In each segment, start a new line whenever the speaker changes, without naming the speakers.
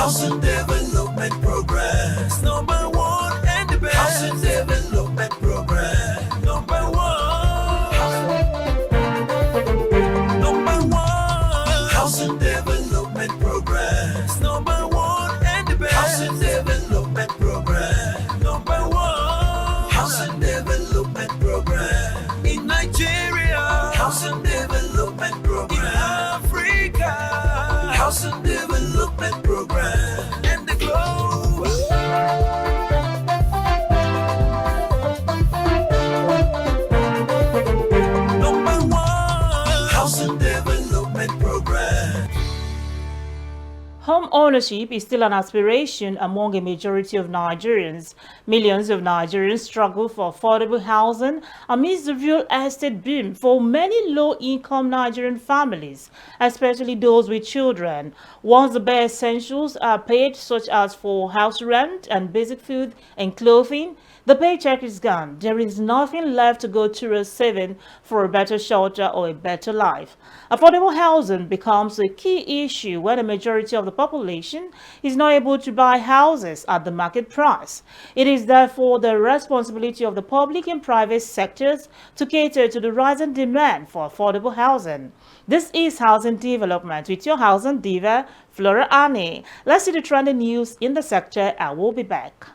Housing Development Progress. Number one and the best. Housing Development Progress. Number one. Number one. Housing Development Progress. Number one and the best. Housing Development Progress. Number one. Housing Development Progress. In Nigeria. Housing Development Progress. In Africa. Housing Development Program and the globe. Number one, Housing Development Program.
Home ownership is still an aspiration among a majority of Nigerians. Millions of Nigerians struggle for affordable housing amidst the real estate boom for many low-income Nigerian families, especially those with children. Once the bare essentials are paid, such as for house rent and basic food and clothing, the paycheck is gone. There is nothing left to go towards saving for a better shelter or a better life. Affordable housing becomes a key issue when a majority of the population is not able to buy houses at the market price. It is therefore the responsibility of the public and private sectors to cater to the rising demand for affordable housing. This is Housing Development with your housing diva, Flora Annie. Let's see the trending news in the sector. I will be back.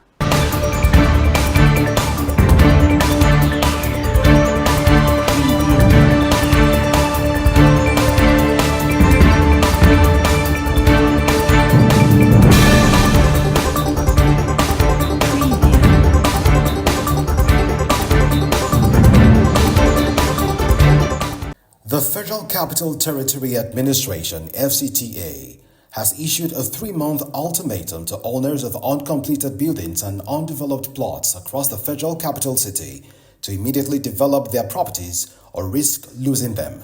The Federal Capital Territory Administration, FCTA, has issued a 3-month ultimatum to owners of uncompleted buildings and undeveloped plots across the Federal Capital City to immediately develop their properties or risk losing them.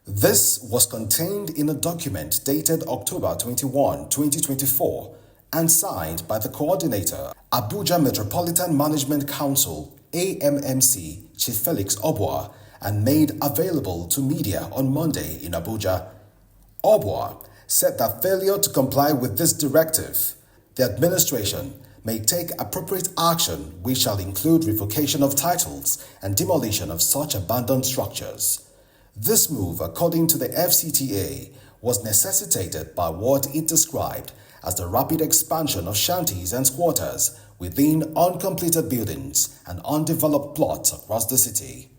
This was contained in a document dated October 21, 2024 and signed by the coordinator, Abuja Metropolitan Management Council, AMMC, Chief Felix Obwa, and made available to media on Monday in Abuja. Obwa said that failure to comply with this directive, the administration may take appropriate action which shall include revocation of titles and demolition of such abandoned structures. This move, according to the FCTA, was necessitated by what it described as the rapid expansion of shanties and squatters within uncompleted buildings and undeveloped plots across the city.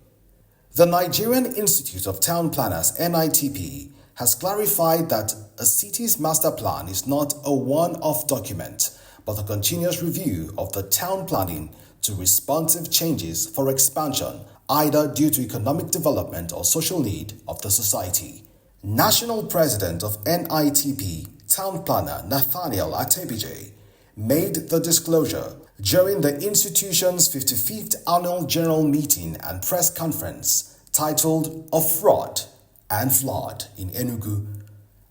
The Nigerian Institute of Town Planners (NITP) has clarified that a city's master plan is not a one-off document, but a continuous review of the town planning to responsive changes for expansion, either due to economic development or social need of the society. National President of NITP, Town Planner Nathaniel Atebije, made the disclosure during the institution's 55th Annual General Meeting and Press Conference titled "Of Fraud and Flood" in Enugu.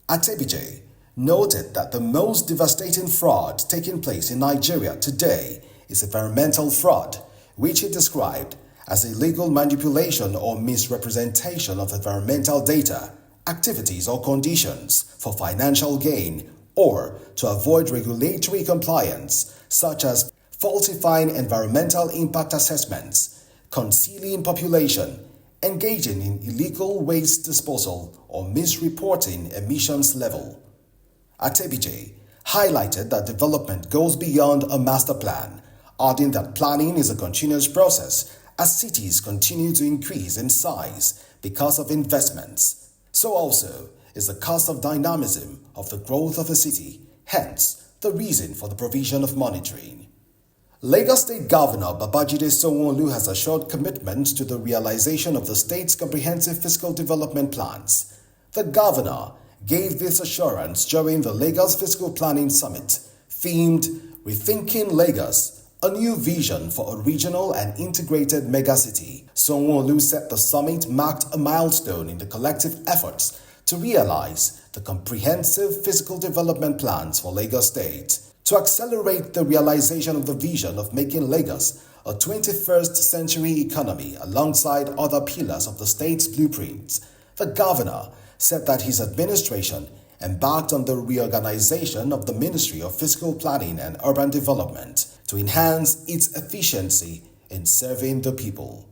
Atebije noted that the most devastating fraud taking place in Nigeria today is environmental fraud, which he described as illegal manipulation or misrepresentation of environmental data, activities or conditions for financial gain or to avoid regulatory compliance, such as falsifying environmental impact assessments, concealing population, engaging in illegal waste disposal, or misreporting emissions level. Atebije highlighted that development goes beyond a master plan, adding that planning is a continuous process as cities continue to increase in size because of investments. So also is the cost of dynamism of the growth of a city, hence the reason for the provision of monitoring. Lagos State Governor Babajide Sanwo-Olu has assured commitment to the realization of the state's comprehensive fiscal development plans. The governor gave this assurance during the Lagos Fiscal Planning Summit, themed Rethinking Lagos, a new vision for a regional and integrated megacity. Sanwo-Olu said the summit marked a milestone in the collective efforts to realize the comprehensive fiscal development plans for Lagos State. To accelerate the realization of the vision of making Lagos a 21st century economy alongside other pillars of the state's blueprint, the governor said that his administration embarked on the reorganization of the Ministry of Physical Planning and Urban Development to enhance its efficiency in serving the people.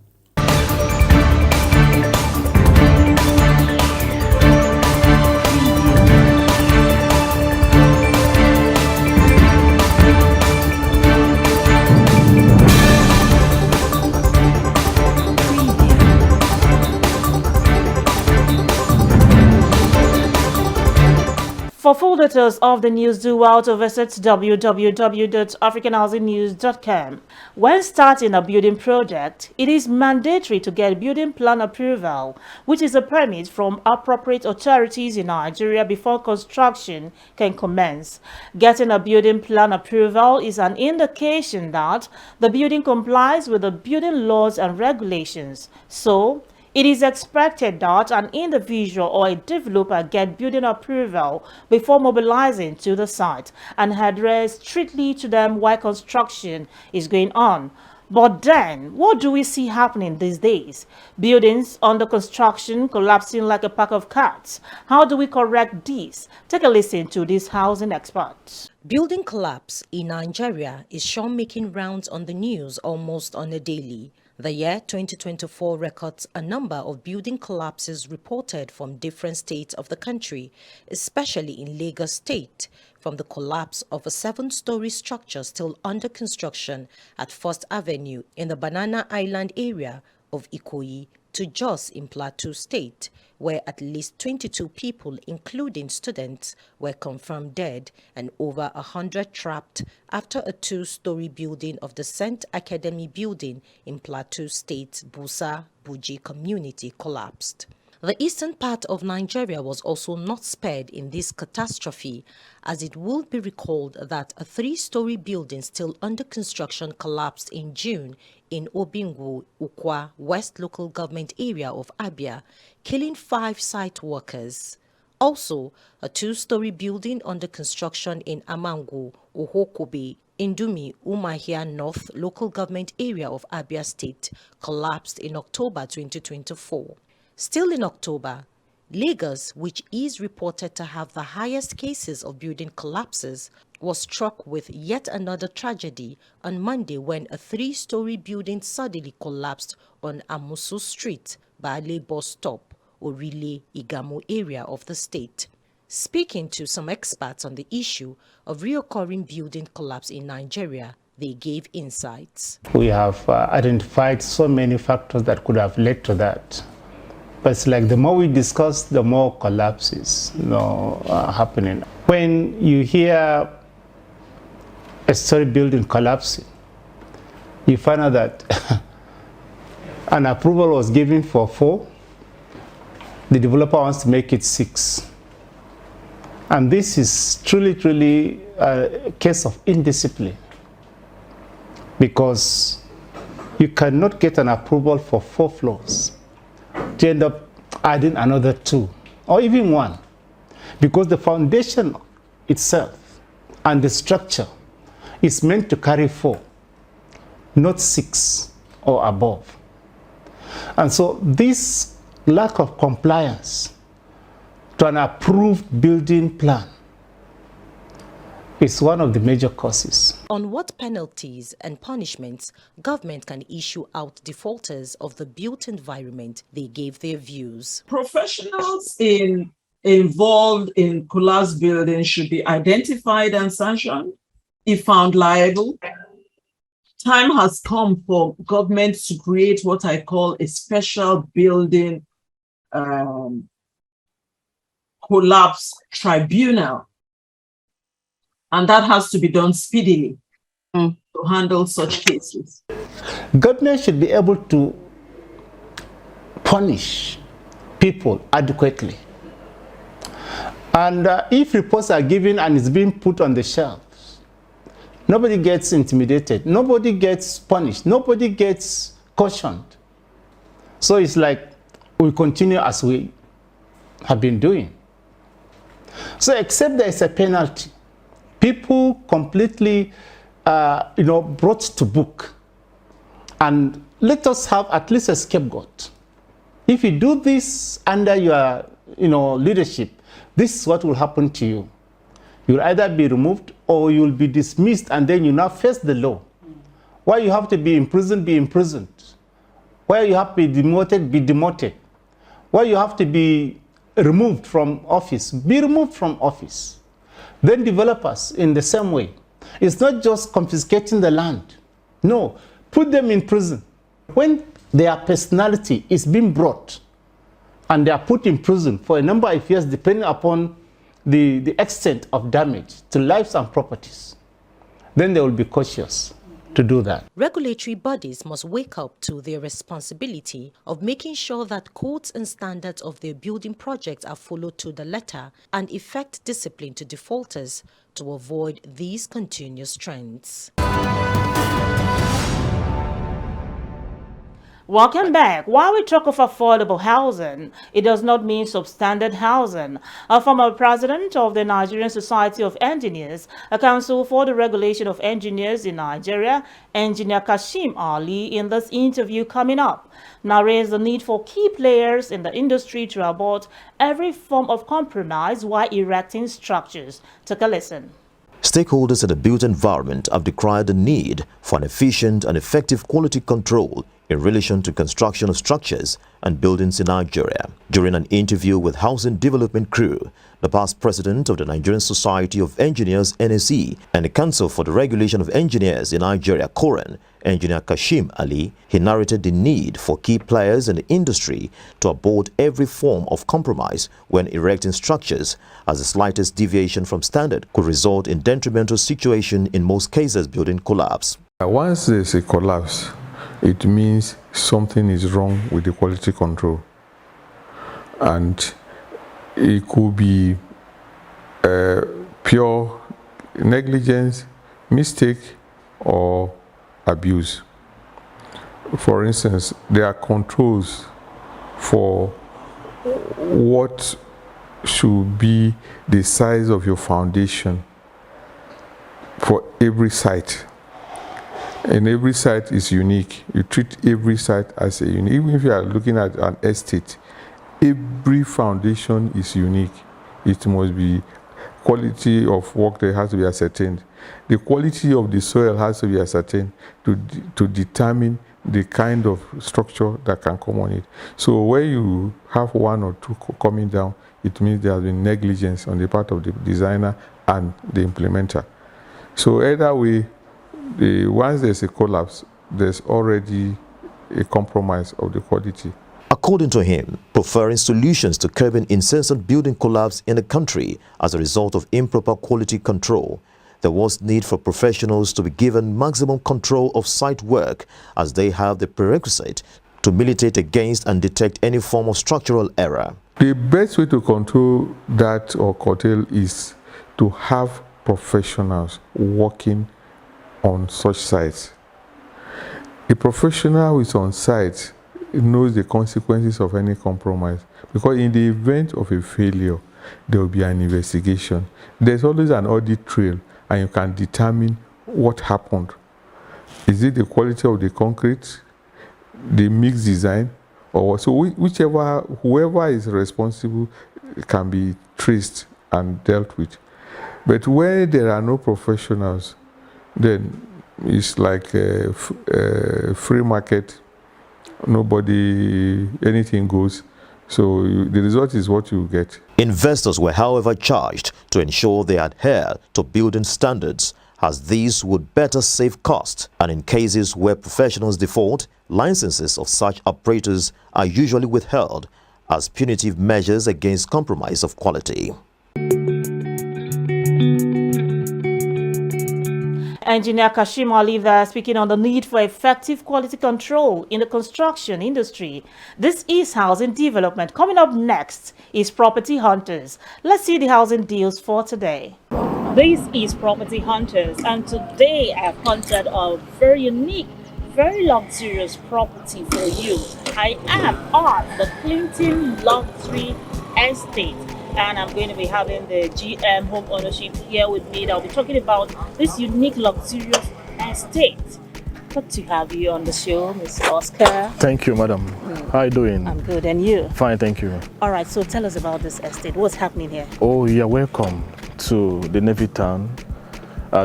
For full details of the news, do out to visit www.africanhousingnews.com. When starting a building project, it is mandatory to get building plan approval, which is a permit from appropriate authorities in Nigeria before construction can commence. Getting a building plan approval is an indication that the building complies with the building laws and regulations. So, it is expected that an individual or a developer get building approval before mobilizing to the site and adhere strictly to them while construction is going on. But then, what do we see happening these days? Buildings under construction collapsing like a pack of cards. How do we correct this? Take a listen to this housing expert.
Building collapse in Nigeria is sure making rounds on the news almost on a daily. The year 2024 records a number of building collapses reported from different states of the country, especially in Lagos State, from the collapse of a 7-story structure still under construction at First Avenue in the Banana Island area of Ikoyi to Jos in Plateau State, where at least 22 people, including students, were confirmed dead and over 100 trapped after a 2-story building of the St. Academy building in Plateau State's Busa Buji community collapsed. The eastern part of Nigeria was also not spared in this catastrophe, as it will be recalled that a 3-story building still under construction collapsed in June in Obingwu, Ukwa, West Local Government Area of Abia, killing 5 site workers. Also, a 2-story building under construction in Amangu, Ohokobe, Indumi, Umahia North Local Government Area of Abia State collapsed in October 2024. Still in October, Lagos, which is reported to have the highest cases of building collapses, was struck with yet another tragedy on Monday when a 3-story building suddenly collapsed on Amusu Street, Bale bus stop, Orile, Igamo area of the state. Speaking to some experts on the issue of reoccurring building collapse in Nigeria, they gave insights.
We have identified so many factors that could have led to that. But it's like the more we discuss, the more collapses happening. When you hear a story building collapsing, you find out that an approval was given for 4. The developer wants to make it 6. And this is truly a case of indiscipline, because you cannot get an approval for 4 floors to end up adding another 2 or even 1, because the foundation itself and the structure is meant to carry 4, not 6 or above. And so this lack of compliance to an approved building plan is one of the major causes.
On what penalties and punishments government can issue out defaulters of the built environment, they gave their views.
Professionals involved in collapsed buildings should be identified and sanctioned if found liable. Time has come for government to create what I call a special building collapse tribunal. And that has to be done speedily to handle such cases.
Government should be able to punish people adequately. And if reports are given and it's being put on the shelves, nobody gets intimidated, nobody gets punished, nobody gets cautioned. So it's like we continue as we have been doing. So except there is a penalty, people completely, brought to book. And let us have at least a scapegoat. If you do this under your leadership, this is what will happen to you. You'll either be removed or you'll be dismissed, and then you now face the law. Why you have to be imprisoned, be imprisoned. Why you have to be demoted, be demoted. Why you have to be removed from office, be removed from office. Then developers in the same way. It's not just confiscating the land. No, put them in prison. When their personality is being brought and they are put in prison for a number of years, depending upon the extent of damage to lives and properties, then they will be cautious to do that.
Regulatory bodies must wake up to their responsibility of making sure that codes and standards of their building projects are followed to the letter and effect discipline to defaulters to avoid these continuous trends.
Welcome back. While we talk of affordable housing, it does not mean substandard housing. A former president of the Nigerian Society of Engineers, a council for the regulation of engineers in Nigeria, Engineer Kashim Ali, in this interview coming up, narrates the need for key players in the industry to abort every form of compromise while erecting structures. Take a listen.
Stakeholders in the built environment have decried the need for an efficient and effective quality control in relation to construction of structures and buildings in Nigeria. During an interview with Housing Development Crew, the past president of the Nigerian Society of Engineers (NSE) and the Council for the Regulation of Engineers in Nigeria (COREN), Engineer Kashim Ali, he narrated the need for key players in the industry to abort every form of compromise when erecting structures, as the slightest deviation from standard could result in detrimental situation, in most cases building collapse.
Once there's a collapse, it means something is wrong with the quality control, and it could be pure negligence, mistake, or abuse. For instance, there are controls for what should be the size of your foundation for every site. And every site is unique. You treat every site as a unique. Even if you are looking at an estate, every foundation is unique. It must be quality of work that has to be ascertained. The quality of the soil has to be ascertained to determine the kind of structure that can come on it. So where you have one or two coming down, it means there has been negligence on the part of the designer and the implementer. So either way, once there's a collapse, there's already a compromise of the quality.
According to him, preferring solutions to curbing incessant building collapse in the country as a result of improper quality control, there was need for professionals to be given maximum control of site work, as they have the prerequisite to militate against and detect any form of structural error.
The best way to control that or curtail is to have professionals working on such sites. A professional who is on site knows the consequences of any compromise, because in the event of a failure, there will be an investigation. There's always an audit trail, and you can determine what happened. Is it the quality of the concrete, the mix design, or so? Whoever is responsible can be traced and dealt with. But where there are no professionals, then it's like a free market. Nobody, anything goes. So the result is what you get.
Investors were, however, charged to ensure they adhere to building standards, as these would better save costs, and in cases where professionals default, licenses of such operators are usually withheld as punitive measures against compromise of quality.
Engineer Kashim Ali there, speaking on the need for effective quality control in the construction industry. This is housing development. Coming up next is Property Hunters. Let's see the housing deals for today. This is Property Hunters, and today I've hunted a very unique, very luxurious property for you. I am at the Clinton Luxury Estate, and I'm going to be having the GM home ownership here with me. I'll be talking about this unique luxurious estate. Good to have you on the show, Ms. Oscar.
Thank you, madam. How are you doing?
I'm good, and you?
Fine, thank you.
All right, so tell us about this estate. What's happening here?
Oh, you're welcome to the Navy Town.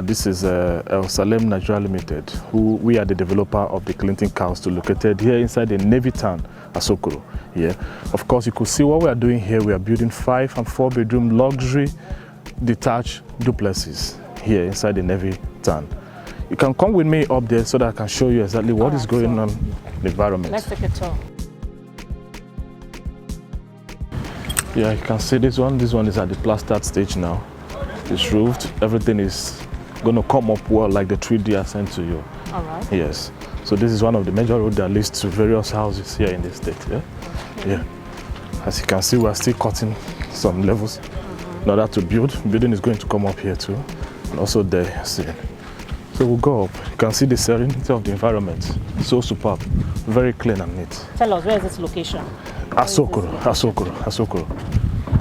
This is El Salem Nigeria Limited, we are the developer of the Clinton Castle located here inside the Navy Town, Asokoro. Yeah. Of course, you could see what we are doing here. We are building 5 and 4 bedroom luxury detached duplexes here inside the Navy Town. You can come with me up there so that I can show you exactly what is going on in the environment.
Let's take a tour.
Yeah, you can see this one. This one is at the plastered stage now. It's roofed. Everything is going to come up well like the 3D I sent to you.
All right.
Yes. So this is one of the major roads that leads to various houses here in the state. Yeah. Okay. Yeah. As you can see, we are still cutting some levels in order to build. Building is going to come up here too, and also there. See. So we'll go up. You can see the serenity of the environment. So superb, very clean and neat.
Tell us, where is this location?
Asokoro.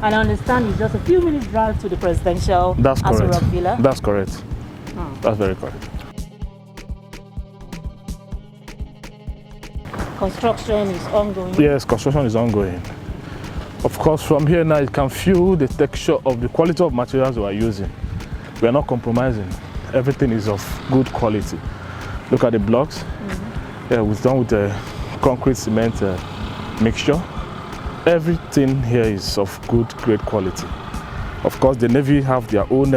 And I understand it's just a few minutes drive to the presidential Aso Villa.
That's correct. That's very correct.
Construction is ongoing.
Yes, construction is ongoing. Of course, from here now you can feel the texture of the quality of materials we are using. We are not compromising. Everything is of good quality. Look at the blocks. Yeah, we've done with the concrete cement mixture. Everything here is of good, great quality. Of course, the Navy have their own,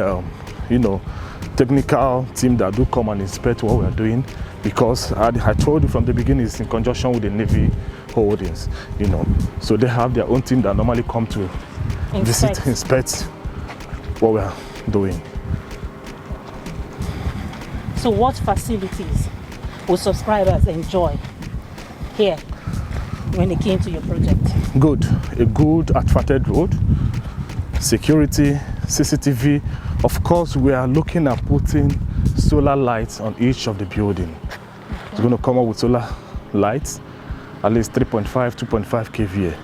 technical team that do come and inspect what we are doing, because I told you from the beginning it's in conjunction with the Navy holdings, So they have their own team that normally come to inspect what we are doing.
So what facilities will subscribers enjoy here when they came to your project?
Good. A good asphalted road, security, CCTV. Of course, we are looking at putting solar lights on each of the building. It's going to come up with solar lights, at least 3.5, 2.5 kVA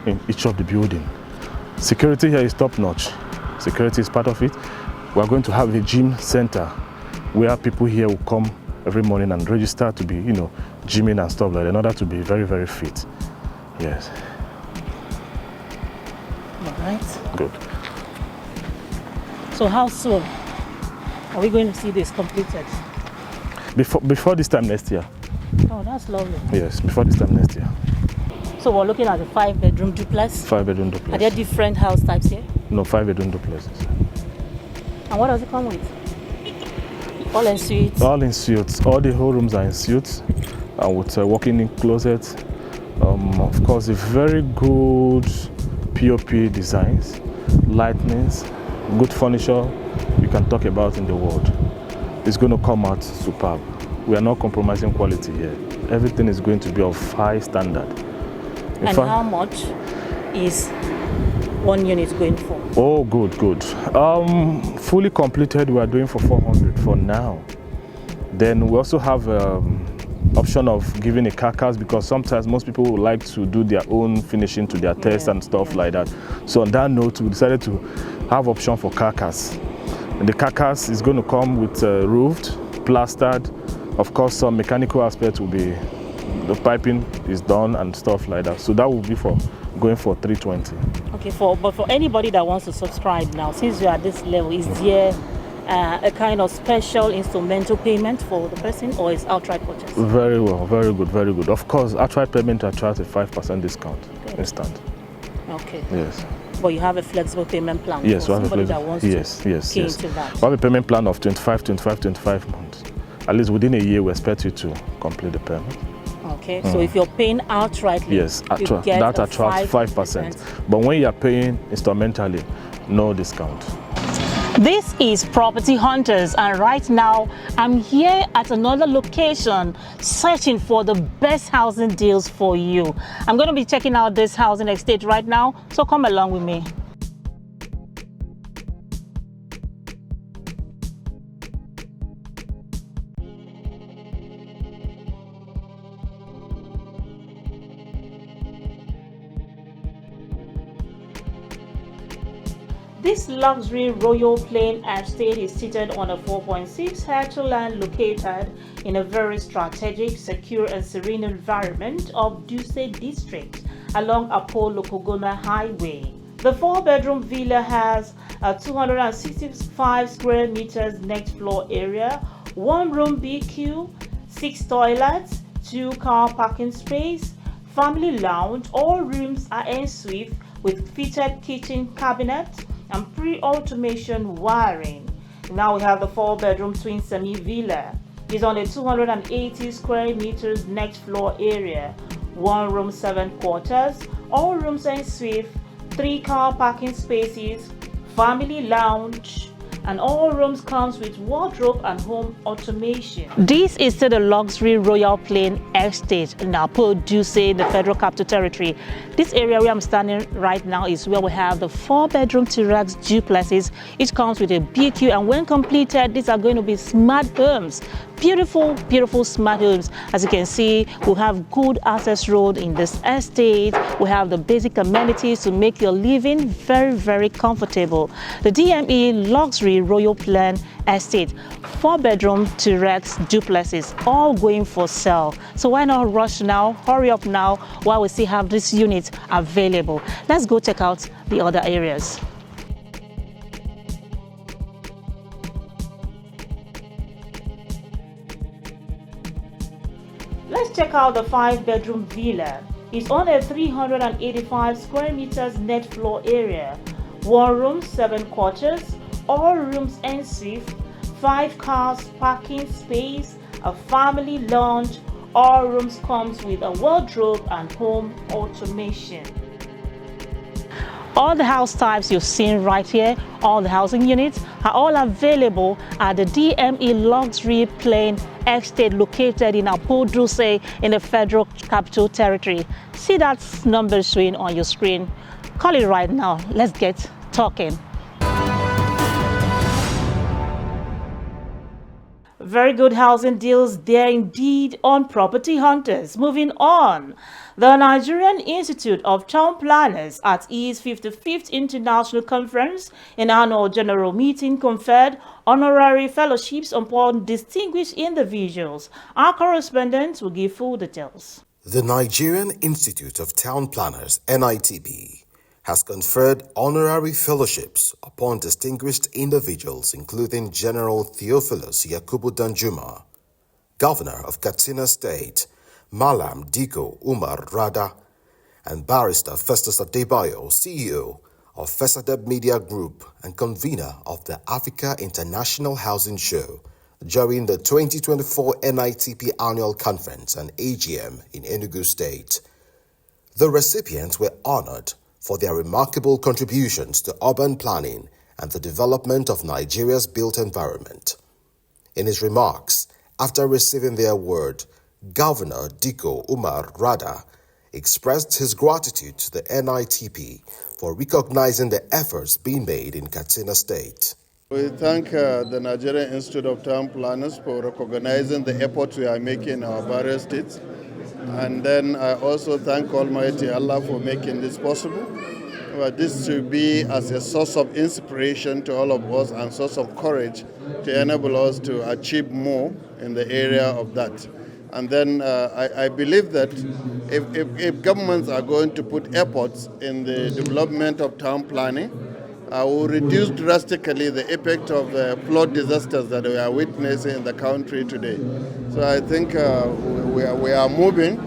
in each of the building. Security here is top notch. Security is part of it. We are going to have a gym center where people here will come every morning and register to be, gymming and stuff like that in order to be very, very fit. Yes.
All right.
Good.
So how soon are we going to see this completed?
Before this time next year.
Oh, that's lovely.
Yes, before this time next year.
So we're looking at a 5-bedroom duplex?
5-bedroom duplex.
Are there different house types here?
No, 5-bedroom duplexes.
And what does it come with? All in suites?
All in suites. All the whole rooms are in suites, and with walking-in closets. Of course, a very good POP designs, lightnings, good furniture you can talk about in the world. It's going to come out superb. We are not compromising quality here. Everything is going to be of high standard.
And how much is one unit going for?
Oh, good. Fully completed, we are doing for 400 for now. Then we also have option of giving a carcass, because sometimes most people would like to do their own finishing to their taste and stuff like that. So on that note, we decided to have option for carcass. And the carcass is going to come with roofed, plastered. Of course, some mechanical aspects will be, the piping is done and stuff like that. So that will be for going for 320. Okay,
but for anybody that wants to subscribe now, since you're at this level, is there a kind of special instrumental payment for the person, or is outright purchase?
Very well, very good. Of course, outright payment attracts a 5% discount, instant.
Okay.
Yes.
But you have a flexible payment plan?
Yes,
for somebody that wants to key into that?
We have a payment plan of 25 months. At least within a year, we expect you to complete the payment.
Okay, so if you're paying outrightly,
yes, that attracts 5%. But when you're paying instrumentally, no discount.
This is Property Hunters, and right now I'm here at another location searching for the best housing deals for you. I'm going to be checking out this housing estate right now, so come along with me. This luxury royal plain estate is seated on a 4.6 hectare land located in a very strategic, secure and serene environment of Duse district along Apollo Kogona Highway. The 4-bedroom villa has a 265 square meters next floor area, 1-room BQ, 6 toilets, 2 car parking space, family lounge. All rooms are en suite with fitted kitchen cabinets and pre-automation wiring. Now we have the 4-bedroom twin semi-villa. It's on a 280 square meters next floor area, 1 room 7 quarters, all rooms en suite, 3 car parking spaces, family lounge, and all rooms comes with wardrobe and home automation. This is still the luxury Royal Plain Estate in Apollo Duse, the Federal Capital Territory. This area where I'm standing right now is where we have the 4-bedroom terrace duplexes. Each comes with a BQ, and when completed, these are going to be smart homes. Beautiful, beautiful smart homes. As you can see, we have good access road in this estate. We have the basic amenities to make your living very, very comfortable. The DME Luxury Royal Plain Estate, 4-bedroom terrace duplexes, all going for sale. So why not rush now, hurry up now while we still have this unit available. Let's go check out the other areas. Let's check out the 5-bedroom villa. It's on a 385 square meters net floor area, 1 room 7 quarters, all rooms en suite, 5 cars parking space, a family lounge. All rooms comes with a wardrobe and home automation. All the house types you've seen right here, all the housing units are all available at the DME Luxury Plain Estate located in Apollo Duse in the Federal Capital Territory. See that number showing on your screen? Call it right now. Let's get talking. Very good housing deals there indeed on Property Hunters. Moving on, the Nigerian Institute of Town Planners at its 55th International Conference and Annual General Meeting conferred honorary fellowships upon distinguished individuals. Our correspondent will give full details.
The Nigerian Institute of Town Planners, NITP, has conferred honorary fellowships upon distinguished individuals including General Theophilus Yakubu Danjuma, Governor of Katsina State, Malam Diko Umar Rada, and Barrister Festus Adebayo, CEO of Fesadeb Media Group and convener of the Africa International Housing Show during the 2024 NITP Annual Conference and AGM in Enugu State. The recipients were honored for their remarkable contributions to urban planning and the development of Nigeria's built environment. In his remarks, after receiving the award, Governor Diko Umar Rada expressed his gratitude to the NITP for recognizing the efforts being made in Katsina State.
We thank the Nigerian Institute of Town Planners for recognizing the efforts we are making in our various states. And then I also thank Almighty Allah for making this possible. This should be as a source of inspiration to all of us and source of courage to enable us to achieve more in the area of that. And then I believe that if governments are going to put efforts in the development of town planning, will reduce drastically the effect of the flood disasters that we are witnessing in the country today. So I think we are moving,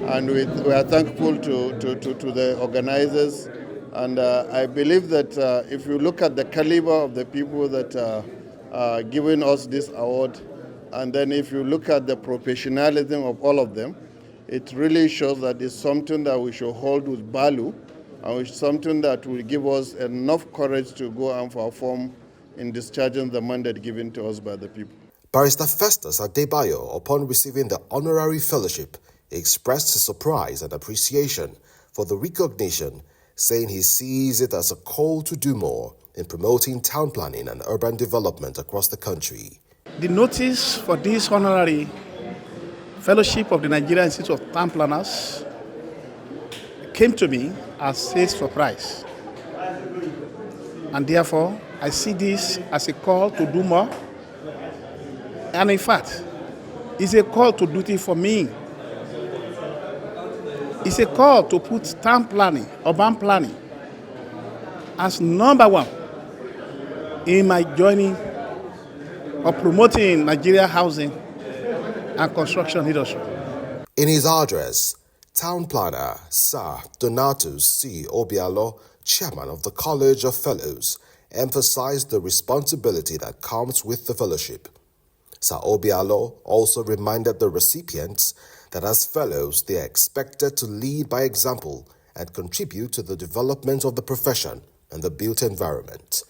and we are thankful to the organizers. And I believe that if you look at the caliber of the people that are giving us this award, and then if you look at the professionalism of all of them, it really shows that it's something that we should hold with value, and it's something that will give us enough courage to go and perform in discharging the mandate given to us by the people.
Barrister Festus Adebayo, upon receiving the honorary fellowship, expressed his surprise and appreciation for the recognition, saying he sees it as a call to do more in promoting town planning and urban development across the country.
The notice for this honorary fellowship of the Nigerian Institute of Town Planners came to me as a surprise. And therefore, I see this as a call to do more. And in fact, it's a call to duty for me. It's a call to put town planning, urban planning, as number one in my journey of promoting Nigeria housing and construction industry.
In his address, Town Planner Sir Donatus C. Obialo, chairman of the College of Fellows, emphasized the responsibility that comes with the fellowship. Sir Obialo also reminded the recipients that as fellows they are expected to lead by example and contribute to the development of the profession and the built environment.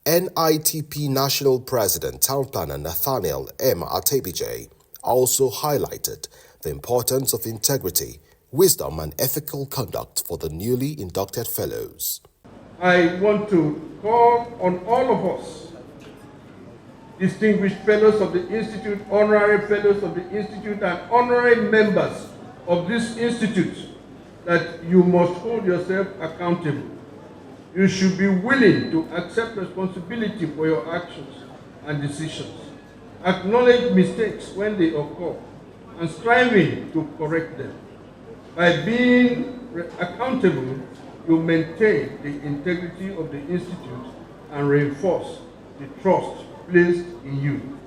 NITP National President Town Planner Nathaniel M. Atebije also highlighted the importance of integrity, wisdom and ethical conduct for the newly inducted fellows.
I want to call on all of us, distinguished fellows of the Institute, honorary fellows of the Institute, and honorary members of this institute, that you must hold yourself accountable. You should be willing to accept responsibility for your actions and decisions. Acknowledge mistakes when they occur and striving to correct them. By being accountable, you maintain the integrity of the institute and reinforce the trust placed in you.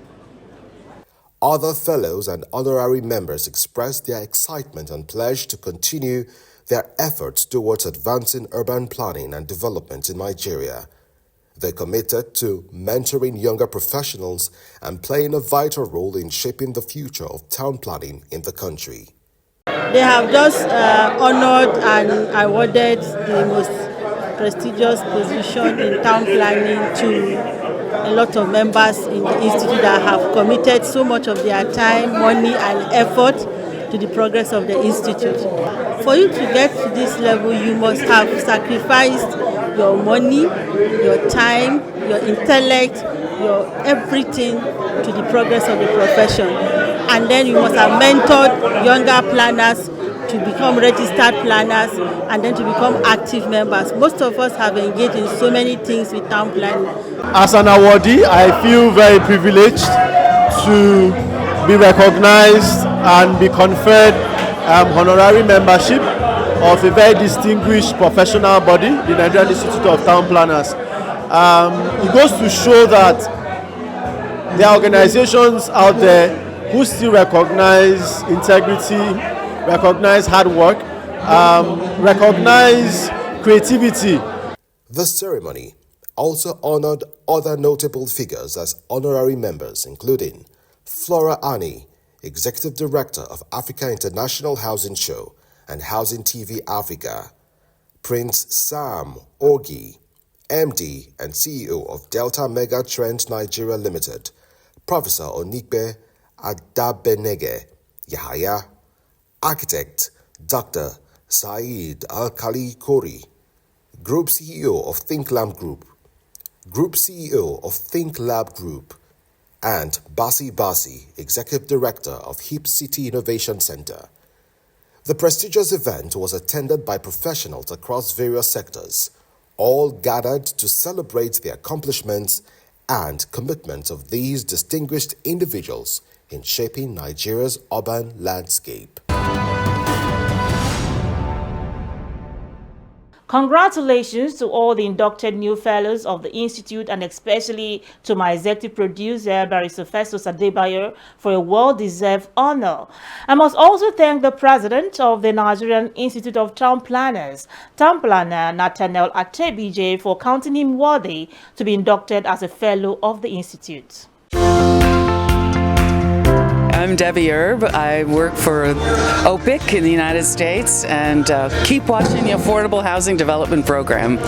Other fellows and honorary members expressed their excitement and pledged to continue their efforts towards advancing urban planning and development in Nigeria. They committed to mentoring younger professionals and playing a vital role in shaping the future of town planning in the country.
They have just honored and awarded the most prestigious position in town planning to a lot of members in the institute that have committed so much of their time, money and effort to the progress of the institute. For you to get to this level, you must have sacrificed your money, your time, your intellect, your everything to the progress of the profession. And then you must have mentored younger planners to become registered planners and then to become active members. Most of us have engaged in so many things with town planning.
As an awardee, I feel very privileged to be recognized and be conferred honorary membership of a very distinguished professional body, the Nigerian Institute of Town Planners. It goes to show that there are organizations out there who still recognize integrity, recognize hard work, recognize creativity.
The ceremony also honored other notable figures as honorary members, including Flora Ani, Executive Director of Africa International Housing Show and Housing TV Africa, Prince Sam Ogi, MD and CEO of Delta Mega Trend Nigeria Limited, Professor Onikbe Adabenege Yahaya, Architect Dr. Saeed Al-Khali Kori, Group CEO of Think Lab Group, Group CEO of Think Lab Group, and Basi, Executive Director of Hip City Innovation Center. The prestigious event was attended by professionals across various sectors, all gathered to celebrate the accomplishments and commitments of these distinguished individuals in shaping Nigeria's urban landscape.
Congratulations to all the inducted new fellows of the Institute and especially to my executive producer, Barrister Festus Adebayo, for a well-deserved honor. I must also thank the president of the Nigerian Institute of Town Planners, Town Planner Nathaniel Atebije, for counting him worthy to be inducted as a fellow of the Institute.
I'm Debbie Erb. I work for OPIC in the United States and keep watching the Affordable Housing Development Program.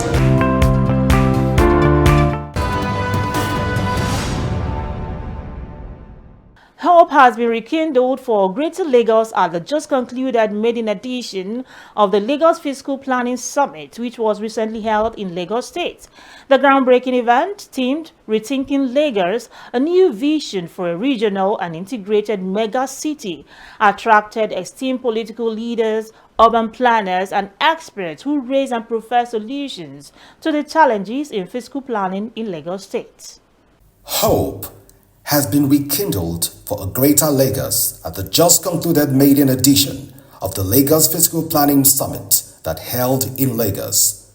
Help has been rekindled for Greater Lagos at the just concluded maiden edition of the Lagos Fiscal Planning Summit, which was recently held in Lagos State. The groundbreaking event, themed Rethinking Lagos, a new vision for a regional and integrated mega city, attracted esteemed political leaders, urban planners, and experts who raise and profess solutions to the challenges in fiscal planning in Lagos State.
Hope has been rekindled for a Greater Lagos at the just concluded maiden edition of the Lagos Fiscal Planning Summit that held in Lagos.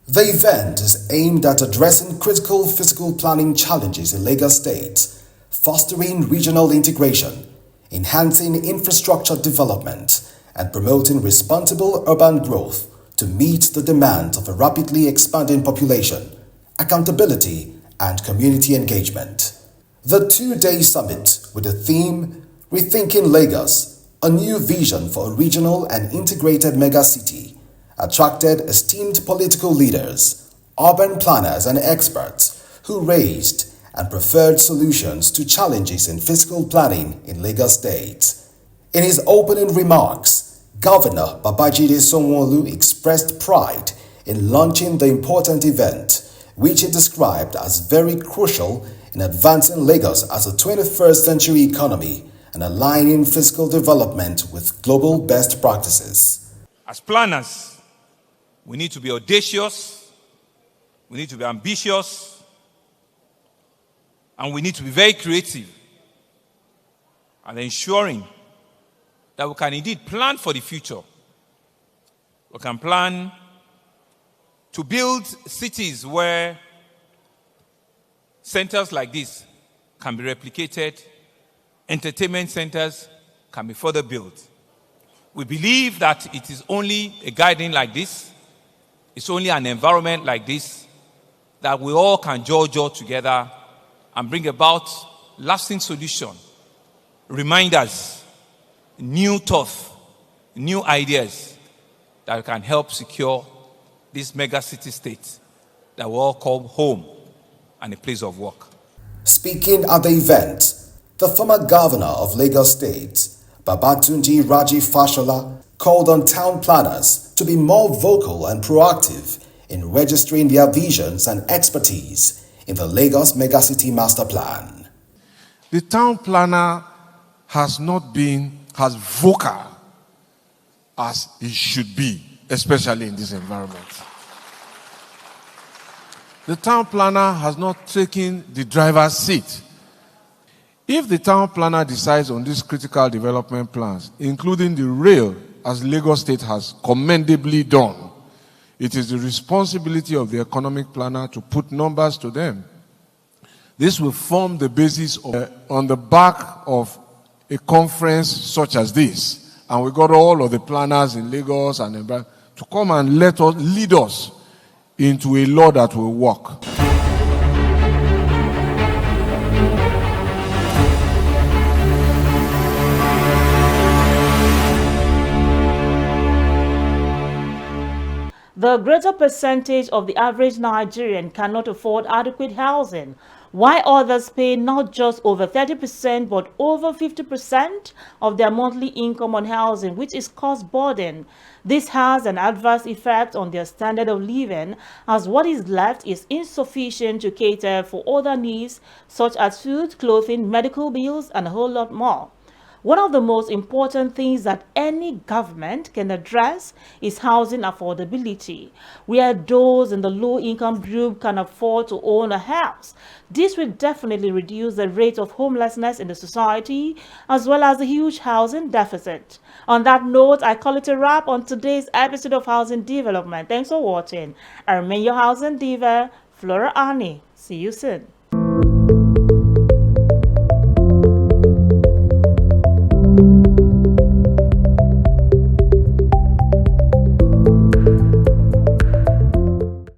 The event is aimed at addressing critical fiscal planning challenges in Lagos State, fostering regional integration, enhancing infrastructure development, and promoting responsible urban growth to meet the demands of a rapidly expanding population, accountability, and community engagement. The two-day summit with the theme Rethinking Lagos, a new vision for a regional and integrated megacity, attracted esteemed political leaders, urban planners, and experts who raised and preferred solutions to challenges in fiscal planning in Lagos State. In his opening remarks, Governor Babajide Sanwo-Olu expressed pride in launching the important event, which he described as very crucial in advancing Lagos as a 21st century economy and aligning fiscal development with global best practices.
As planners, we need to be audacious, we need to be ambitious, and we need to be very creative, and ensuring that we can indeed plan for the future. We can plan to build cities where centers like this can be replicated, entertainment centers can be further built. We believe that it is only a guiding like this, it's only an environment like this, that we all can join together and bring about lasting solution, reminders, new thoughts, new ideas that can help secure this mega city state that we all call home and a place of work.
Speaking at the event, the former governor of Lagos State, Babatunde Raji Fashola, called on town planners to be more vocal and proactive in registering their visions and expertise in the Lagos Megacity Master Plan.
The town planner has not been as vocal as it should be, especially in this environment. The town planner has not taken the driver's seat. If the town planner decides on these critical development plans, including the rail, as Lagos State has commendably done, it is the responsibility of the economic planner to put numbers to them. This will form the basis of, on the back of a conference such as this. And we got all of the planners in Lagos and to come and lead us into a law that will work.
The greater percentage of the average Nigerian cannot afford adequate housing, while others pay not just over 30% but over 50% of their monthly income on housing, which is cost burden. This has an adverse effect on their standard of living, as what is left is insufficient to cater for other needs such as food, clothing, medical bills, and a whole lot more. One of the most important things that any government can address is housing affordability, where those in the low-income group can afford to own a house. This will definitely reduce the rate of homelessness in the society, as well as the huge housing deficit. On that note, I call it a wrap on today's episode of Housing Development. Thanks for watching. I remain your housing diva, Flora Ani. See you soon.